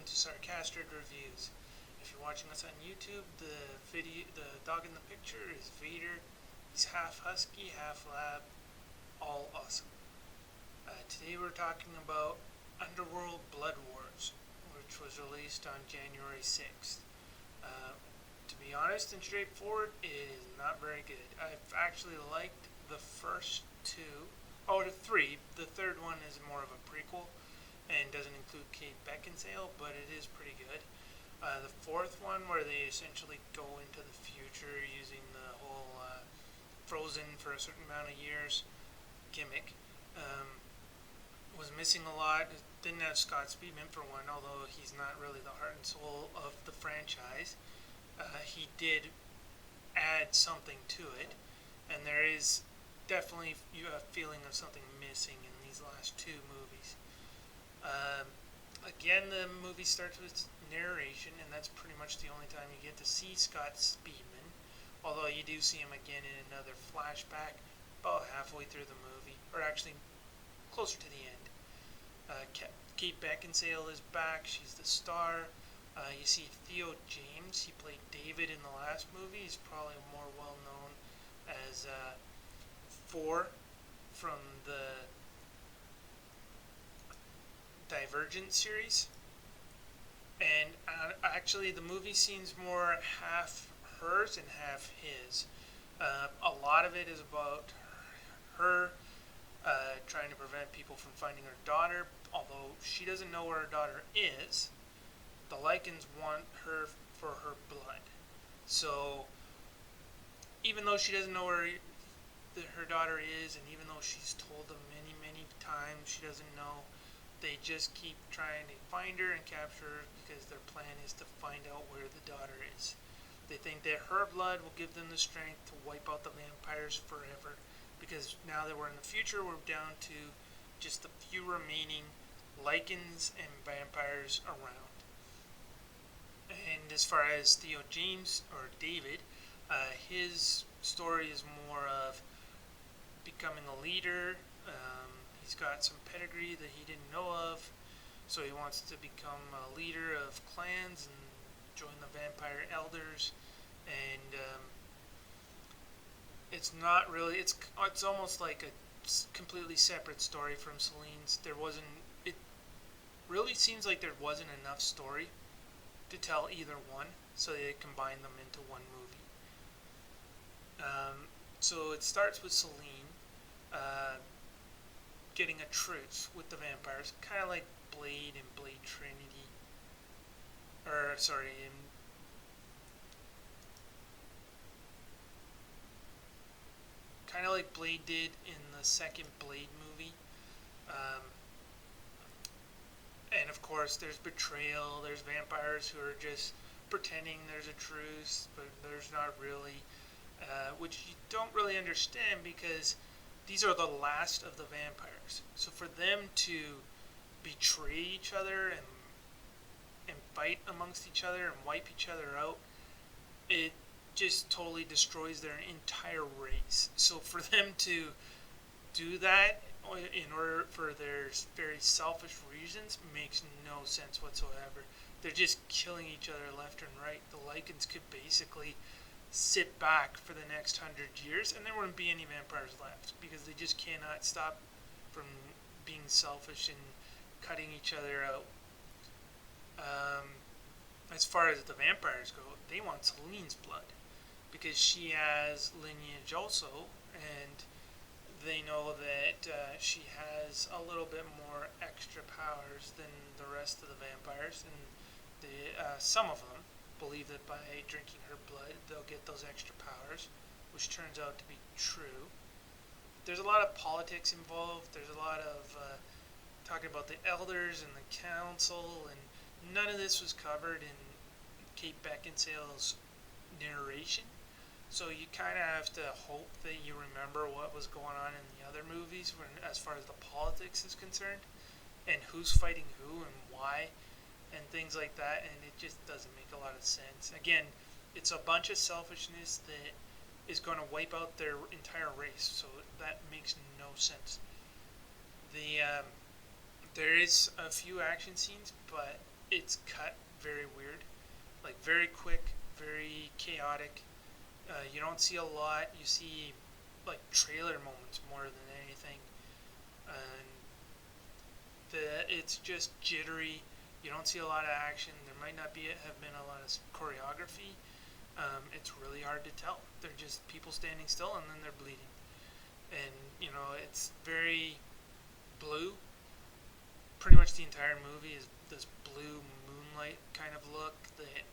to Sarcastard Reviews. If you're watching us on YouTube, the dog in the picture is Vader. He's half husky, half lab, all awesome. Today we're talking about Underworld Blood Wars, which was released on January 6th. To be honest and straightforward, it is not very good. I've actually liked the first two. Oh, the three. The third one is more of a prequel and doesn't include Kate Beckinsale, but it is pretty good. The fourth one, where they essentially go into the future using the whole frozen for a certain amount of years gimmick, was missing a lot. It didn't have Scott Speedman for one, although he's not really the heart and soul of the franchise. He did add something to it, and there is definitely a feeling of something missing in these last two movies. Again, the movie starts with narration, and that's pretty much the only time you get to see Scott Speedman, although you do see him again in another flashback about halfway through the movie, or actually closer to the end. Kate Beckinsale is back. She's the star. You see Theo James. He played David in the last movie. He's probably more well known as Four from the Divergent series. And actually, the movie seems more half hers and half his. A lot of it is about her trying to prevent people from finding her daughter, although she doesn't know where her daughter is. The Lycans want her for her blood. So, even though she doesn't know where her daughter is, and even though she's told them many, many times she doesn't know, they just keep trying to find her and capture her because their plan is to find out where the daughter is. They think that her blood will give them the strength to wipe out the vampires forever, because now that we're in the future, we're down to just the few remaining Lycans and vampires around. And as far as Theo James, or David, his story is more of becoming a leader. He's got some pedigree that he didn't know of, so he wants to become a leader of clans and join the vampire elders. And it's not really, it's almost like a completely separate story from Celine's. It really seems like there wasn't enough story to tell either one, so they combined them into one movie. So it starts with Celine getting a truce with the vampires, kind of like Blade and Blade Trinity, kind of like Blade did in the second Blade movie. And of course, there's betrayal. There's vampires who are just pretending there's a truce, but there's not really, which you don't really understand because these are the last of the vampires. So for them to betray each other and fight amongst each other and wipe each other out, it just totally destroys their entire race. So for them to do that in order for their very selfish reasons makes no sense whatsoever. They're just killing each other left and right. The Lycans could basically sit back for the next 100 years and there wouldn't be any vampires left because they just cannot stop from being selfish and cutting each other out. As far as the vampires go, they want Celine's blood because she has lineage also, and they know that she has a little bit more extra powers than the rest of the vampires, and some of them believe that by drinking her blood they'll get those extra powers, which turns out to be true. There's a lot of politics involved. There's a lot of talking about the elders and the council, and none of this was covered in Kate Beckinsale's narration. So you kind of have to hope that you remember what was going on in the other movies as far as the politics is concerned, and who's fighting who and why, and things like that, and it just doesn't make a lot of sense. Again, it's a bunch of selfishness that is going to wipe out their entire race, so that makes no sense. There is a few action scenes, but it's cut very weird, like very quick, very chaotic. You don't see a lot. You see like trailer moments more than anything, and it's just jittery. You don't see a lot of action. There might not have been a lot of choreography. It's really hard to tell. They're just people standing still and then they're bleeding, and it's very blue. Pretty much the entire movie is this blue moonlight kind of look that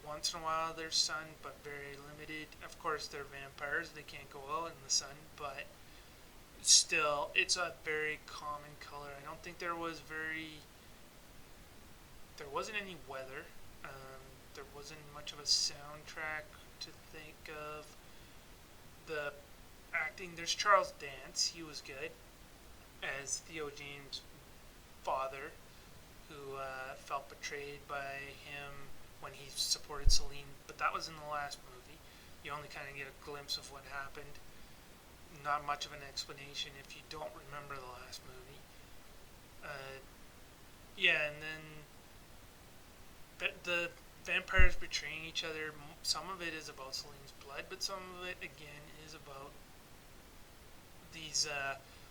once in a while there's sun, but very limited. Of course, they're vampires; they can't go out in the sun, but still, it's a very common color. I don't think there wasn't any weather. There wasn't much of a soundtrack to think of. The acting, there's Charles Dance. He was good as Theo James' father, who felt betrayed by him when he supported Celine. But that was in the last movie. You only kind of get a glimpse of what happened. Not much of an explanation if you don't remember the last movie. Yeah, and then the vampires betraying each other. Some of it is about Celine's blood, but some of it again is about these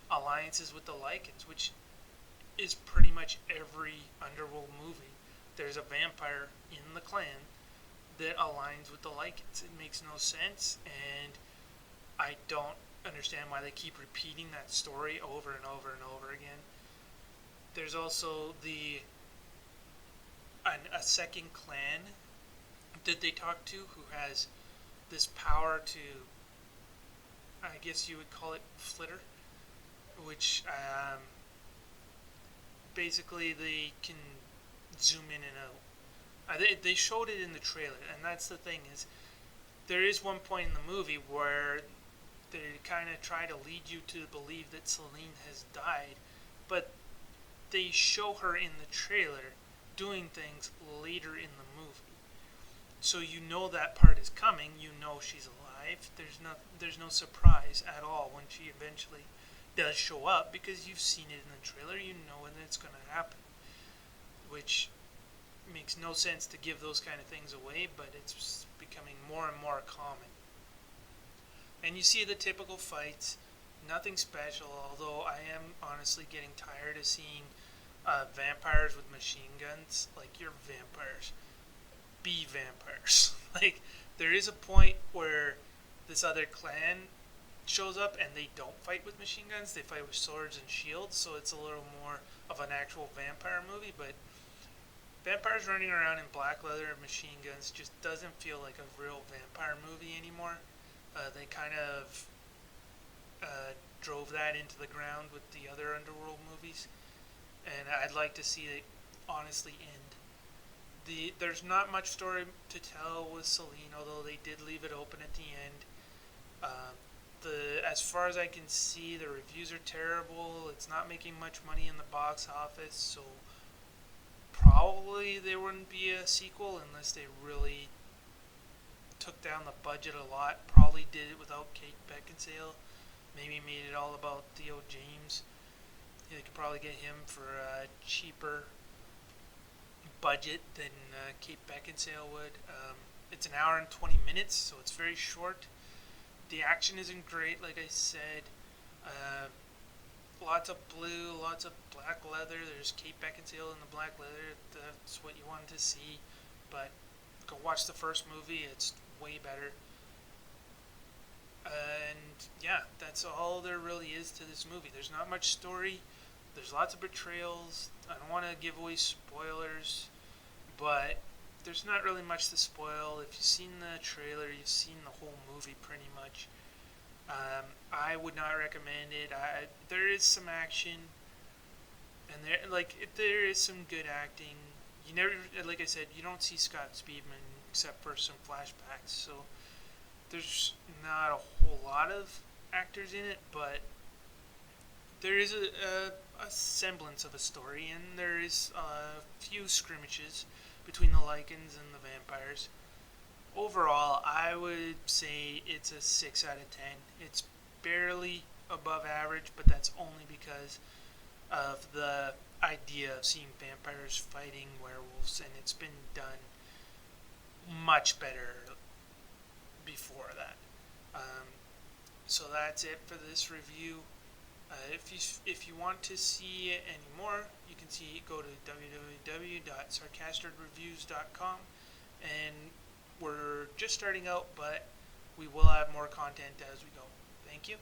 alliances with the Lycans, which is pretty much every Underworld movie. There's a vampire in the clan that aligns with the Lycans. It makes no sense, and I don't understand why they keep repeating that story over and over and over again. There's also a second clan that they talk to who has this power to, I guess you would call it flitter, which basically they can zoom in and out. They showed it in the trailer, and that's the thing is, there is one point in the movie where they kind of try to lead you to believe that Celine has died, but they show her in the trailer doing things later in the movie. So you know that part is coming, you know she's alive. There's no surprise at all when she eventually does show up, because you've seen it in the trailer, you know when it's going to happen. Which makes no sense to give those kind of things away, but it's becoming more and more common. And you see the typical fights, nothing special, although I am honestly getting tired of seeing vampires with machine guns. Like, you're vampires. Be vampires. Like, there is a point where this other clan shows up and they don't fight with machine guns, they fight with swords and shields, so it's a little more of an actual vampire movie, but vampires running around in black leather and machine guns just doesn't feel like a real vampire movie anymore. They kind of drove that into the ground with the other Underworld movies, and I'd like to see it honestly end. There's not much story to tell with Celine, although they did leave it open at the end. As far as I can see, the reviews are terrible. It's not making much money in the box office, so probably there wouldn't be a sequel unless they really took down the budget a lot. Probably did it without Kate Beckinsale. Maybe made it all about Theo James. They could probably get him for a cheaper budget than Kate Beckinsale would. It's an hour and 20 minutes, so it's very short. The action isn't great, like I said. Lots of blue, lots of black leather. There's Kate Beckinsale in the black leather. That's what you wanted to see. But go watch the first movie. It's way better. And yeah, that's all there really is to this movie. There's not much story. There's lots of betrayals. I don't want to give away spoilers, but there's not really much to spoil. If you've seen the trailer, you've seen the whole movie pretty much. I would not recommend it. There is some action, and there is some good acting. You never, like I said, you don't see Scott Speedman except for some flashbacks, so there's not a whole lot of actors in it, but there is a semblance of a story, and there is a few skirmishes between the Lycans and the vampires. Overall, I would say it's a 6 out of 10. It's barely above average, but that's only because of I idea of seeing vampires fighting werewolves, and it's been done much better before that. So that's it for this review. If you want to see any more, you can go to www.sarcastardreviews.com, and we're just starting out, but we will have more content as we go. Thank you.